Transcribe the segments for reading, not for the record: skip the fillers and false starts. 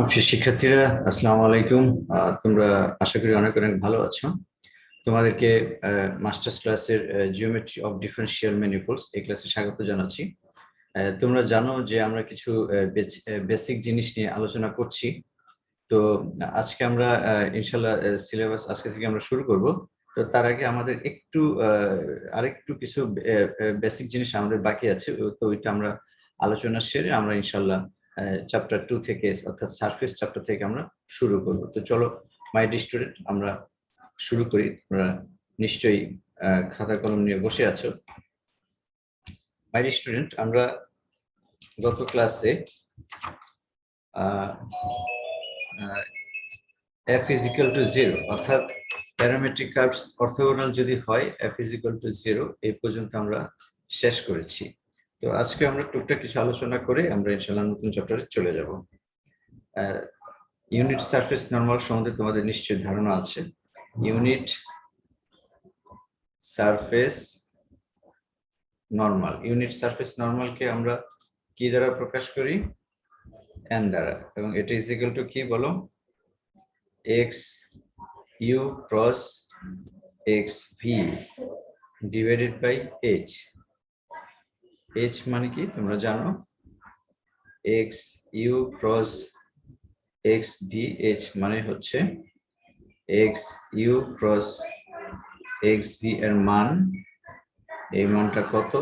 প্রিয় শিক্ষার্থীরা, আসসালামু আলাইকুম। তোমরা আশা করি অনেক অনেক ভালো আছো। তোমাদেরকে মাস্টার্স ক্লাসের জিওমেট্রি অফ ডিফারেনশিয়াল ম্যানিফোল্ডস এই ক্লাসে স্বাগত জানাচ্ছি। তোমরা জানো যে আমরা কিছু বেসিক জিনিস নিয়ে আলোচনা করছি। তো আজকে আমরা ইনশাল্লাহ সিলেবাস আজকে থেকে আমরা শুরু করব। তো তার আগে আমাদের একটু আরেকটু কিছু বেসিক জিনিস আমাদের বাকি আছে, তো ওইটা আমরা আলোচনা সেরে আমরা ইনশাল্লাহ চ্যাপ্টার 2 থেকে অর্থাৎ সারফেস চ্যাপ্টার থেকে আমরা শুরু করব। তো চলো মাই ডিয়ার স্টুডেন্ট, আমরা শুরু করি। তোমরা নিশ্চয়ই খাতা কলম নিয়ে বসে আছো। মাই ডিয়ার স্টুডেন্ট, আমরা গত ক্লাসে f is equal to 0 অর্থাৎ প্যারামেট্রিক কার্ভস অর্থোগোনাল যদি হয় f is equal to 0 এই পর্যন্ত আমরা শেষ করেছি। তো আজকে আমরা টুকটাক কিছু আলোচনা করে আমরা ইনশাআল্লাহ নতুন চ্যাপ্টারে চলে যাব। ইউনিট সারফেস নরমাল সম্বন্ধে তোমাদের নিশ্চয়ই ধারণা আছে। ইউনিট সারফেস নরমালকে আমরা কি দ্বারা প্রকাশ করি? n দ্বারা, এবং এটা ইজ ইকুয়াল টু কি বলো? x u cross x v divided by h. h মানে কি তোমরা জানো? x u cross x v h মানে হচ্ছে x u cross x v এর মান, এই মানটা কত?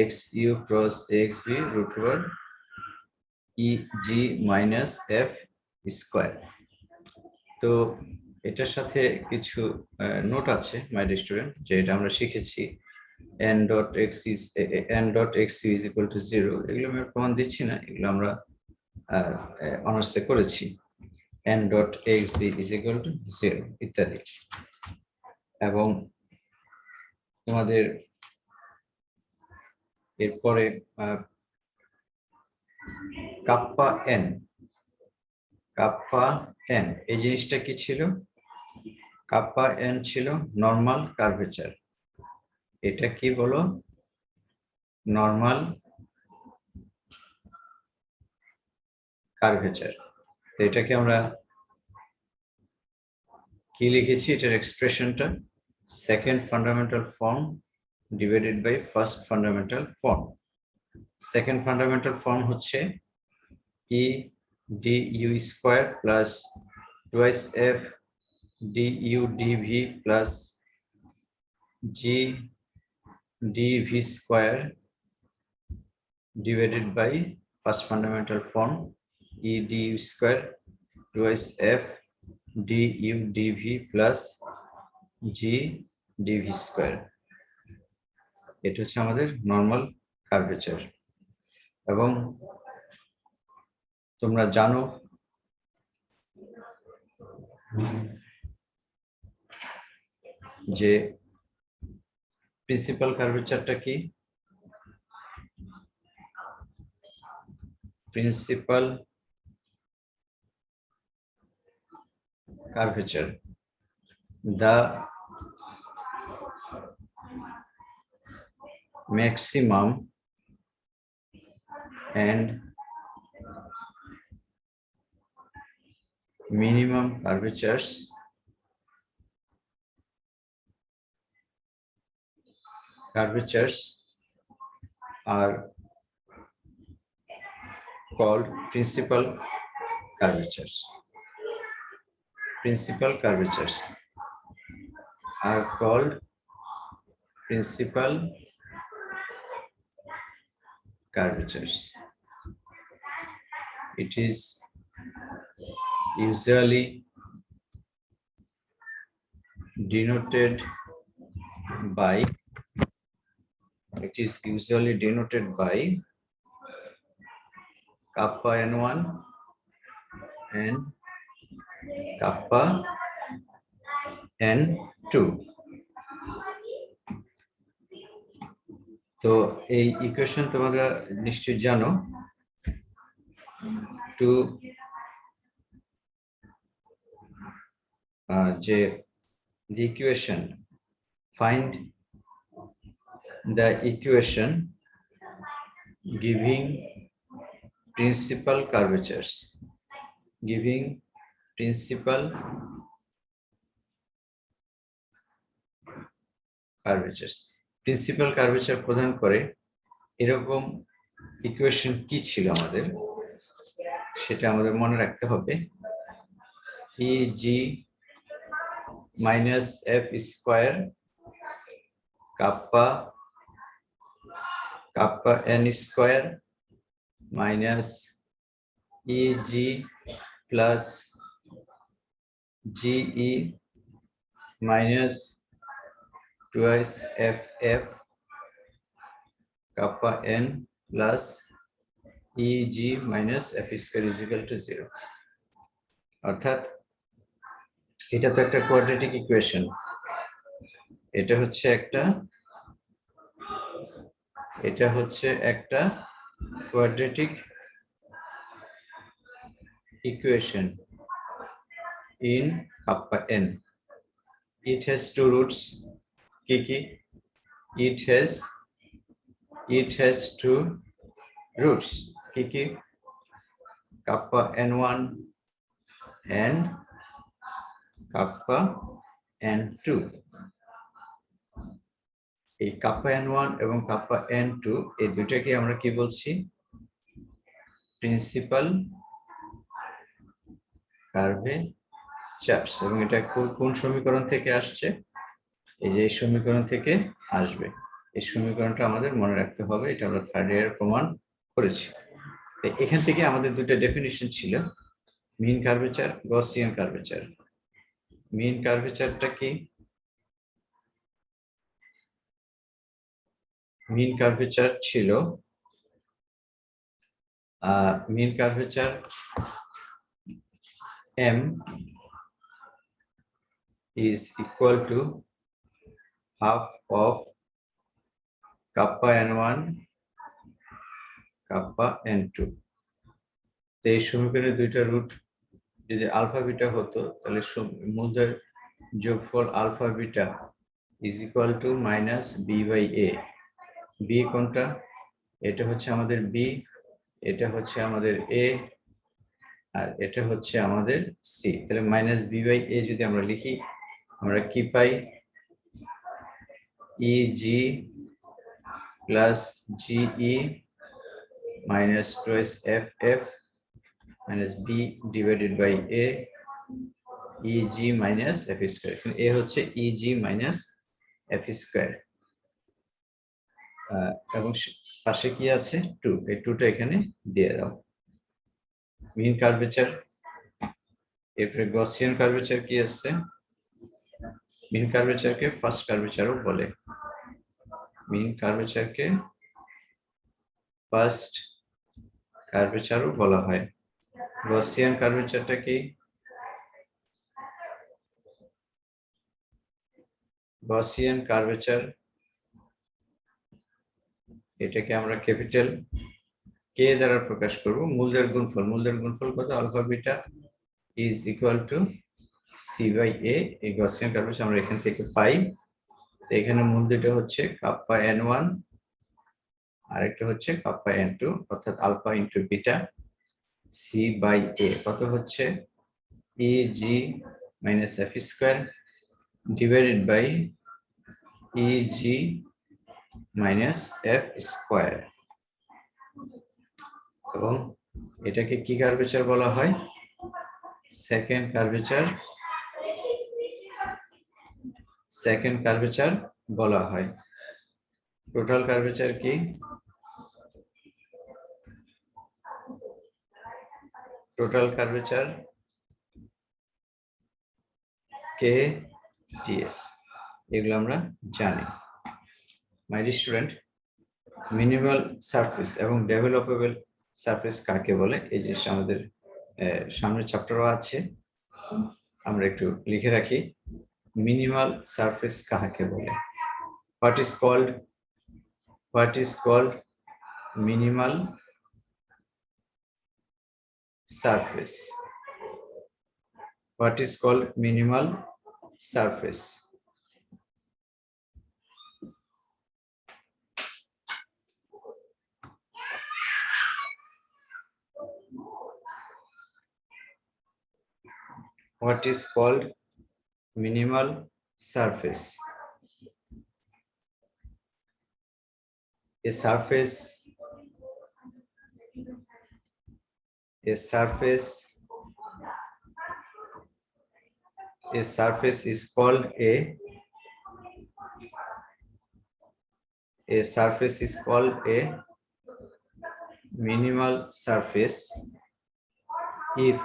x u cross x v root over e g minus f square. তো এটার সাথে কিছু নোট আছে মাই ডিয়ার স্টুডেন্ট, যে এটা আমরা শিখেছি n dot x is equal to 0। এগুলো আমি প্রমাণ দিচ্ছি না, এগুলো আমরা অনার্সে করেছি। n dot xb is equal to 0 ইত্যাদি। এবং তোমাদের এরপরে কাপ্পা n এই জিনিসটা কি ছিল? কাপ্পা n ছিল নরমাল কার্ভেচার। এটা কি বলো? Normal curvature. তো এটাকে আমরা কি লিখেছি? এটার এক্সপ্রেশনটা second fundamental form divided by first fundamental form. Second fundamental form হচ্ছে e du square plus twice f du dv plus g dv square divided by first fundamental form e du square twice f du dv plus g dv square। এটা হচ্ছে আমাদের normal curvature. এবং তোমরা জানো যে principal কার্ভেচারটা কি? Principal curvature, the maximum and minimum curvatures are called principal curvatures. Principal curvatures are called principal curvatures. It is usually denoted by kappa n1 and kappa n2. তো এই ইকুয়েশন তোমরা নিশ্চয়ই জানো। টু যে the equation, find the equation giving principal curvatures, giving principal curvatures. Principal curvature প্রদান করে এরকম equation কি ছিল আমাদের, সেটা আমাদের মনে রাখতে হবে। eg minus f square kappa n square minus eg plus ge minus twice ff kappa n plus eg minus f square is equal to 0. অর্থাৎ এটা তো একটা কোয়াড্রেটিক ইকুয়েশন, এটা হচ্ছে একটা quadratic equation in kappa n. It has two roots. Kiki, it has two roots. Kiki, kappa n1 and kappa n2. এই kappa n1 এবং kappa n2 এই দুটাকে আমরা কি বলছি? প্রিন্সিপাল কার্ভেচারস। এবং এটা কোন সমীকরণ থেকে আসছে? এই যে এই সমীকরণ থেকে আসবে। এই সমীকরণটা আমাদের মনে রাখতে হবে, এটা আমরা থার্ড ইয়ার প্রমাণ করেছি। তো এখান থেকে আমাদের দুটো ডেফিনিশন ছিল, মিন কার্ভেচার, গসিয়ান কার্ভেচার। মিন কার্ভেচারটা কি? মিন কার্ভেচার ছিল মিন curvature m is equal to half of kappa n1 kappa n2. তো এই সমীকরণের দুইটা রুট যদি আলফা বিটা হতো, তাহলে মূলধনের যোগফল alpha beta is equal to minus b by a. b কোনটা? এটা হচ্ছে আমাদের b, এটা হচ্ছে আমাদের a, আর এটা হচ্ছে আমাদের c। তাহলে মাইনাস b by a যদি আমরা লিখি, আমরা কি পাই? eg plus ge minus twice ff minus b divided by a eg minus f square. a হচ্ছে eg minus f square, এবং পাশে কি আছে? 2। এই 2টা এখানে দিয়ে দাও। মিন কার্ভেচার। এরপরে গসিয়ান কার্ভেচার কি আছে? মিন কার্ভেচারকে ফার্স্ট কার্ভেচারও বলে। মিন কার্ভেচারকে ফার্স্ট কার্ভেচারও বলা হয়। গসিয়ান কার্ভেচারটা কি? গসিয়ান কার্ভেচার, এটাকে আমরা ক্যাপিটাল কে দ্বারা প্রকাশ করব। মূলদের গুণফল, মূলদের গুণফল কত? Alpha beta is equal to C by A. এই গসিয়ান কার্ভেচার আমরা এখান থেকে পাই। তো এখানে মূল দুটো হচ্ছে কাপ্পা n1 আর একটা হচ্ছে কাপ্পা n2, অর্থাৎ alpha into beta C by A কত হচ্ছে? eg minus f square divided by eg minus f square। এবং এটাকে কি কার্ভেচার বলা হয়? Second curvature. সেকেন্ড কার্ভেচার বলা হয়। টোটাল কার্ভেচার কি? টোটাল কার্ভেচার কে টিএস, এগুলো আমরা জানি। মাই স্টুডেন্ট, মিনিমাল সারফেস এবং ডেভেলপেবল সারফেস কাকে বলে? এই জিনিসটা আমাদের সামনের চ্যাপ্টারও আছে, আমরা একটু লিখে রাখি। মিনিমাল সারফেস কাকে বলে? What is called minimal surface? What is called minimal surface? what is called minimal surface. A surface is called a surface is called a minimal surface if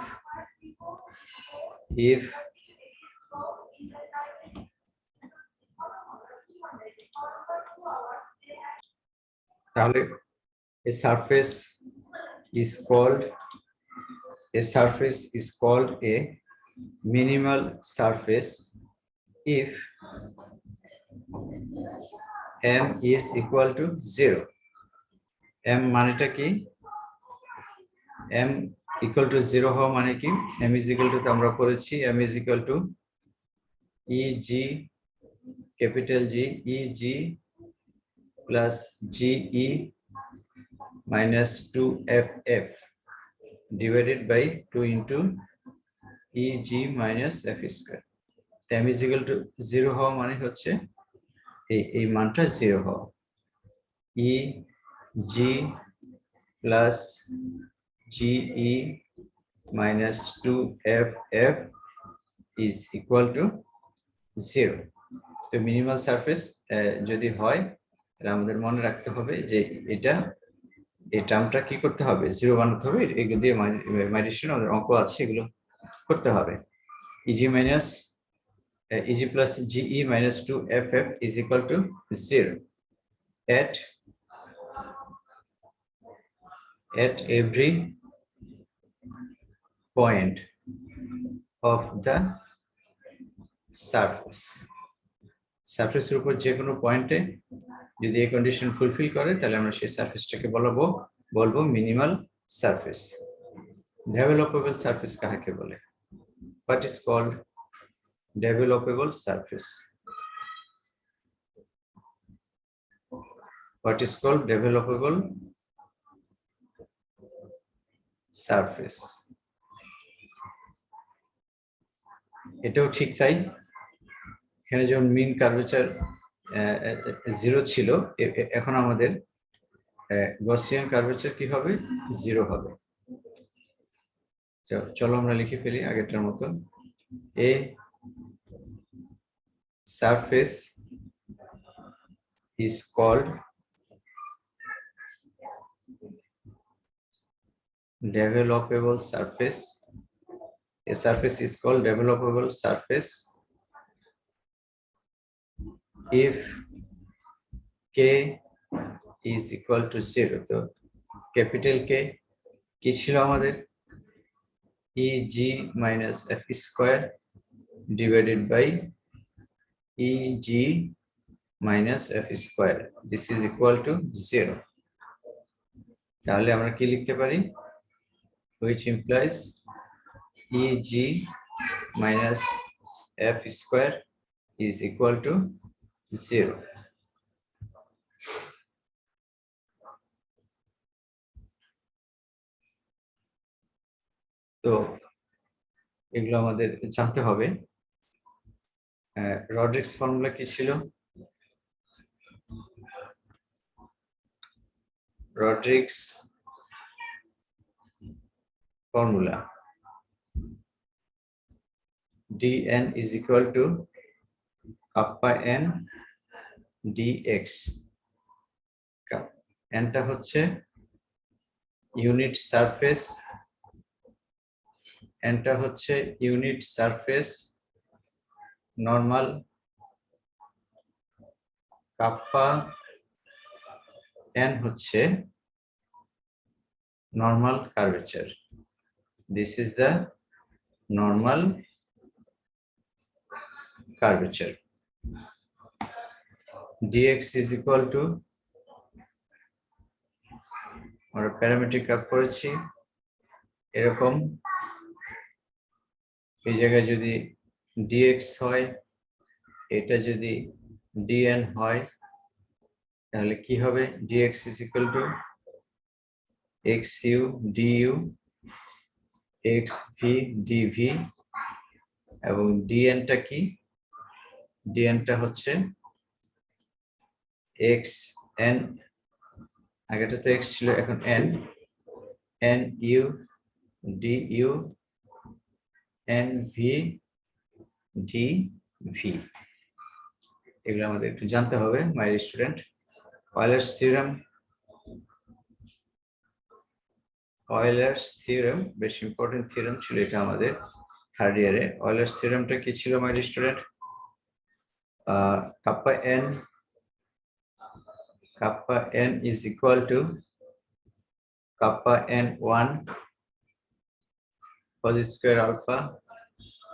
তাহলে a surface is called a minimal surface if m is equal to 0. m মানেটা কি? m equal to 0 হওয়া মানে কি? m is equal to আমরা পড়েছি m is equal to eg capital G eg plus ge minus 2ff divided by 2 into eg minus f square. m is equal to 0 হওয়া মানে হচ্ছে এই মানটা 0 হওয়া। eg plus ge minus 2ff is equal to 0. তো minimal surface যদি হয় তাহলে আমাদের মনে রাখতে হবে যে এটা এই টার্মটা কি করতে হবে? 0 বানাতে হবে। এগুলো দিয়ে মাইগ্রেশন আমাদের অঙ্ক আছে, এগুলো করতে হবে। eg minus eg plus ge minus 2ff is equal to 0 at every point of the surface. সারফেসের উপর যে কোনো পয়েন্টে যদি এই কন্ডিশন ফুলফিল করে তাহলে আমরা সেই সারফেসটাকে বলবো মিনিমাল সারফেস। ডেভেলপেবল সারফেস কাকে বলে? What is called developable surface? What is called developable surface? এটাও ঠিক তাই। এখানে যেমন মিন কার্ভেচার 0 ছিল, এখন আমাদের গসিয়ান কার্ভেচার কি হবে? 0 হবে। চলো আমরা লিখে ফেলি আগেরটার মতো। এ surface is called developable surface. A surface is called developable surface if k is equal to 0. তো ক্যাপিটাল K কি ছিল আমাদের? eg minus f square divided by eg minus f square. This is equal to 0. তাহলে আমরা কি লিখতে পারি? Which implies eg minus f square is equal to 0. তো এগুলো আমাদের জানতে হবে। রড্রিক্স ফর্মুলা কি ছিল? Rodrigues formula dn is equal to kappa n dx. n টা হচ্ছে ইউনিট সারফেস, n টা হচ্ছে unit surface normal, kappa n হচ্ছে normal curvature. This is the normal curvature. dx is equal to আমরা parametric graph করেছি এরকম, এই জায়গায় যদি dx হয়, এটা যদি dn হয়, তাহলে কি হবে? dx is equal to xu du xv dv এবং ডিএনটা কি? ডিএনটা হচ্ছে এক্স এন, আগেটা তো এক্স ছিল, এখন N, N U D U N V D V. এগুলো আমাদের একটু জানতে হবে my student. Euler's theorem, Euler's theorem বেশ ইম্পর্টেন্ট থিওরেম ছিল এটা আমাদের থার্ড ইয়ারে। অয়েলার্স থিওরেমটা কি ছিল my student? kappa n is equal to kappa n1 cos square alpha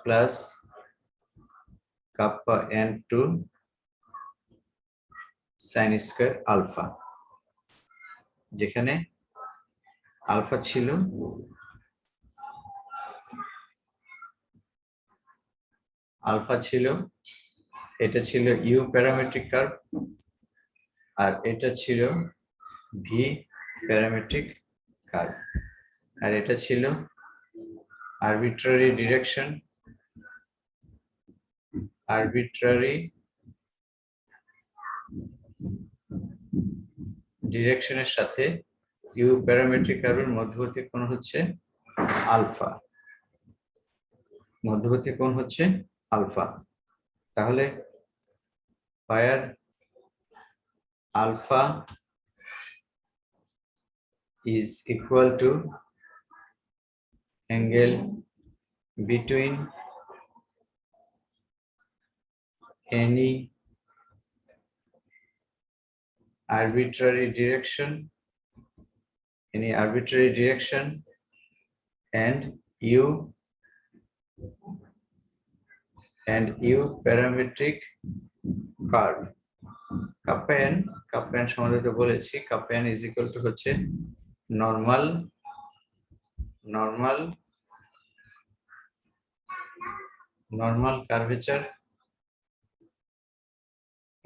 plus kappa n2 sin square alpha, যেখানে আলফা ছিল এটা ছিল ইউ প্যারামেট্রিক কার্ভ, আর এটা ছিল ভি প্যারামেট্রিক কার্ভ, আর এটা ছিল আরবিট্রারি ডিরেকশনের সাথে ইউ প্যারামেট্রিক কার্ভের মধ্যবর্তী কোণ হচ্ছে আলফা, মধ্যবর্তী কোণ হচ্ছে আলফা। তাহলে where alpha is equal to angle between any arbitrary direction and u parametric curve। kappa n সম্বন্ধে তো বলেছি, kappa n is equal to হচ্ছে নরমাল কার্ভেচার,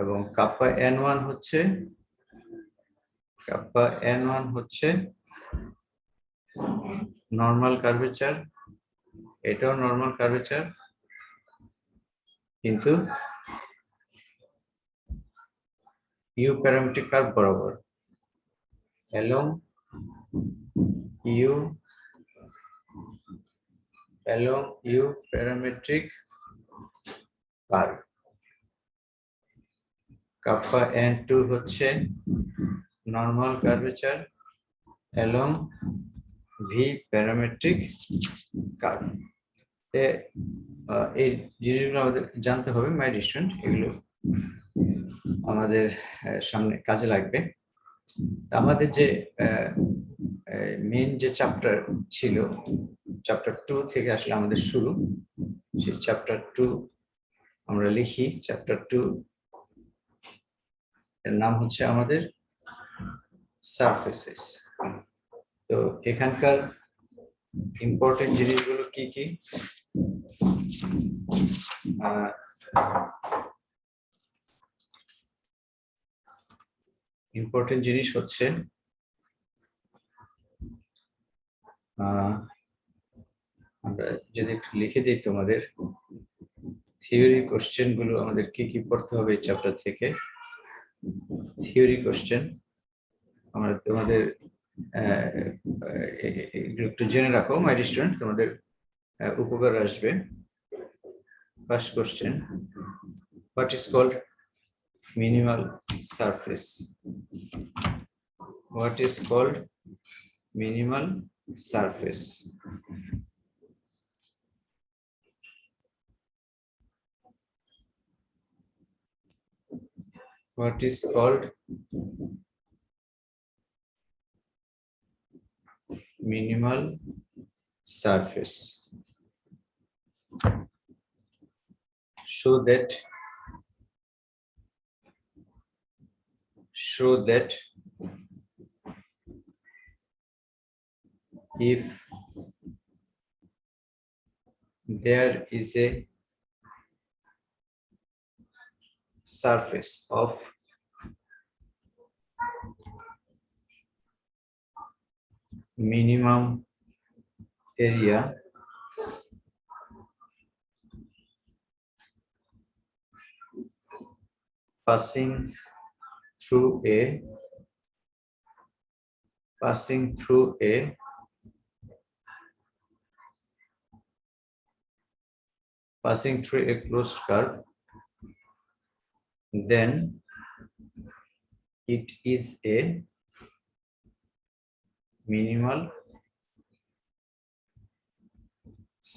এবং kappa n1 হচ্ছে নরমাল কার্ভেচার, এটাও নরমাল কার্ভেচার, কিন্তু ইউ প্যারামেট্রিক কার্ভ বরাবর along u parametric curve. kappa n2 হচ্ছে normal curvature along v parametric curve. এই জিনিসগুলো আমাদের জানতে হবে মাই স্টুডেন্ট, এগুলো আমাদের সামনে কাজে লাগবে। আমাদের যে মেইন যে চ্যাপ্টার ছিল, চ্যাপ্টার 2 থেকে আসলে আমাদের শুরু, সেই চ্যাপ্টার 2 আমরা লিখি। চ্যাপ্টার 2 এর নাম হচ্ছে আমাদের সারফেসেস। তো এখানকার ইম্পর্টেন্ট জিনিসগুলো কি কি? ইম্পর্টেন্ট জিনিস হচ্ছে আমরা যদি একটু লিখে দিই তোমাদের, থিওরি কোশ্চেন গুলো আমাদের কি কি পড়তে হবে এই চ্যাপ্টার থেকে। থিওরি কোশ্চেন আমরা তোমাদের একটু জেনে রাখো মাই স্টুডেন্ট, তোমাদের উপকার আসবে। First question, what is called minimal surface? What is called minimal surface? What is called minimal surface? Show that if there is a surface of minimum area passing through a closed curve, then it is a minimal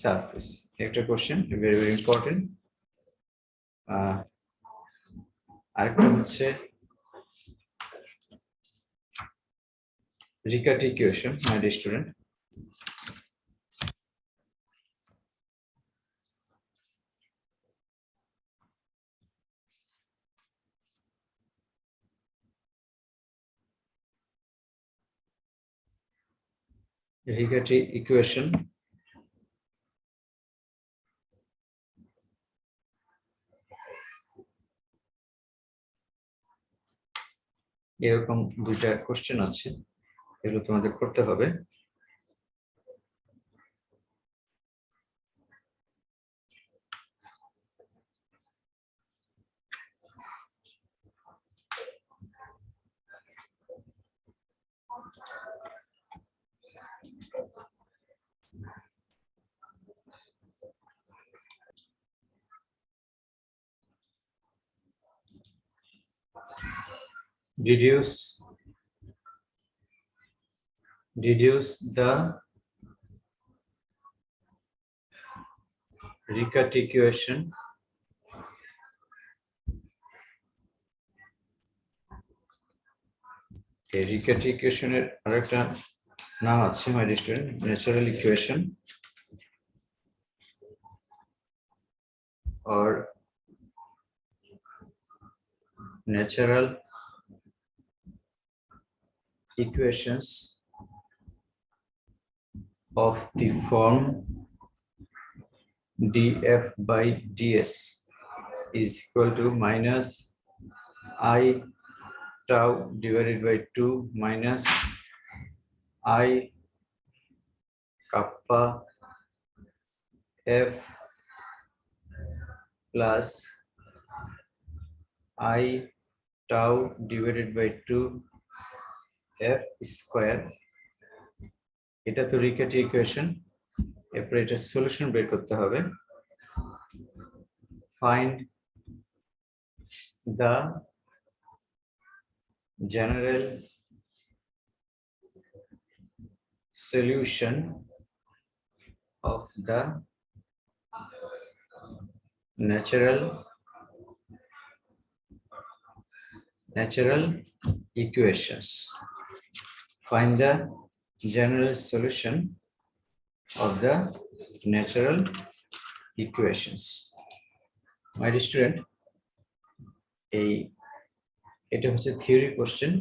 surface. একটা question, very very important. আরেকটা হচ্ছে Riccati equation, my dear student. Riccati equation এরকম দুইটা question আছে, এগুলো তোমাদের করতে হবে। Deduce the Riccati equation Riccati equation এর আরেকটা নাম আছে my dear student, natural equation or natural equations of the form df by ds is equal to minus I tau divided by 2 minus I kappa f plus I tau divided by 2 f square. এটা তো Riccati equation, এরপর এটা solution বের করতে হবে। Find the general solution of the natural equations. Find the general solution of the natural equations. My dear student, এটা হচ্ছে theory question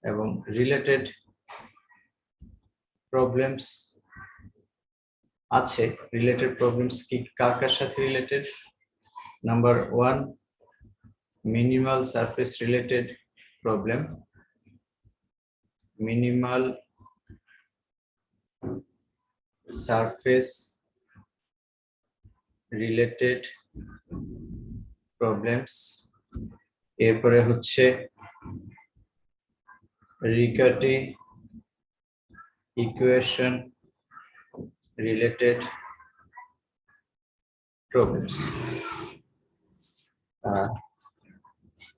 এবং রিলেটেড প্রবলেমস আছে। রিলেটেড প্রবলেমস কি কার কার সাথে related? Number 1, minimal surface related problem, minimal surface related problems. এরপরে হচ্ছে Riccati equation related problems.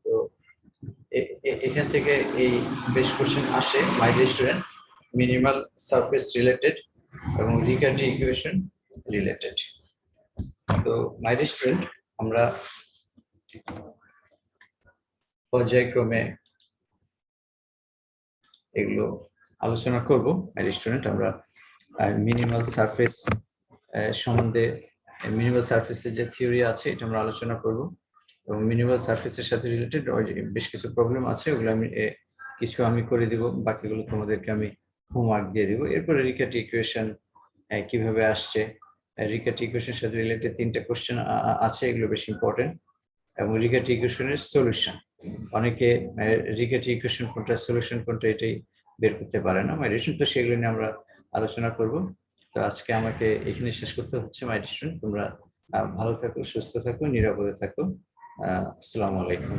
তো এখান থেকে এই বেশ কোশ্চেন আসে my dear student, minimal surface related এবং Riccati ইকুয়েশন রিলেটেড। তো মাই ডিয়ার স্টুডেন্ট, আমরা পর্যায়ক্রমে এগুলো আলোচনা করব। মাই ডিয়ার স্টুডেন্ট, আমরা মিনিমাল সারফেস সম্বন্ধে, মিনিমাল সারফেসের যে থিওরি আছে এটা আমরা আলোচনা করব এবং মিনিমাল সারফেসের সাথে রিলেটেড বেশ কিছু প্রবলেম আছে, ওগুলো কিছু আমি করে দিব, বাকিগুলো তোমাদেরকে আমি হোমওয়ার্ক দিয়ে দিব। এরপরে Riccati ইকুয়েশন কিভাবে আসছে, Riccati ইকুয়েশনের সাথে রিলেটেড 3টা কোশ্চেন আছে, এগুলো বেশ ইম্পর্টেন্ট, এবং Riccati ইকুয়েশনের সলিউশন। অনেকে Riccati ইকুয়েশন কোনটা, সলিউশন কোনটা এটাই বের করতে পারে না মাই ডিয়ার। তো সেগুলো নিয়ে আমরা আলোচনা করব। তো আজকে আমাকে এখানে শেষ করতে হচ্ছে মাই ডিয়ার স্টুডেন্ট। তোমরা ভালো থাকো, সুস্থ থাকো, নিরাপদে থাকো। আসসালামু আলাইকুম।